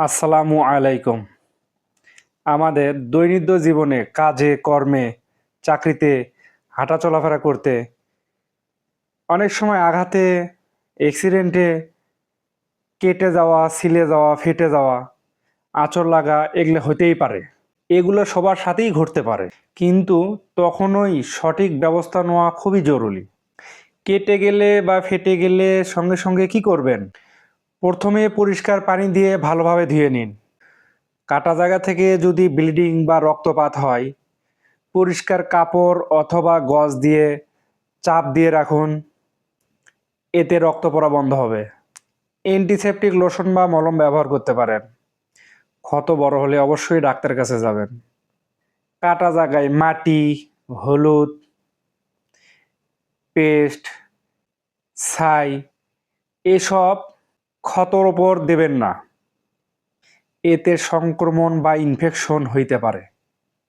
আসসালামু আলাইকুম। আমাদের দৈনন্দিন জীবনে কাজে কর্মে চাকরিতে হাঁটা চলাফেরা করতে অনেক সময় আঘাতে অ্যাক্সিডেন্টে কেটে যাওয়া ছিলে যাওয়া ফেটে যাওয়া আঁচড় লাগা এগুলো হতেই পারে। এগুলো সবার সাথেই ঘটতে পারে, কিন্তু তখনই সঠিক ব্যবস্থা নেওয়া খুবই জরুরি। কেটে গেলে বা ফেটে গেলে সঙ্গে সঙ্গে কি করবেন? প্রথমে পরিষ্কার পানি দিয়ে ভালোভাবে ধুয়ে নিন। কাটা জায়গা থেকে যদি ব্লিডিং বা রক্তপাত হয়, পরিষ্কার কাপড় অথবা গজ দিয়ে চাপ দিয়ে রাখুন, এতে রক্ত পড়া বন্ধ হবে। অ্যান্টিসেপটিক লোশন বা মলম ব্যবহার করতে পারেন। ক্ষত বড় হলে অবশ্যই ডাক্তারের কাছে যাবেন। কাটা জায়গায় মাটি, হলুদ, পেস্ট, ছাই এসব ক্ষতর ওপর দেবেন না, এতে সংক্রমণ বা ইনফেকশন হইতে পারে।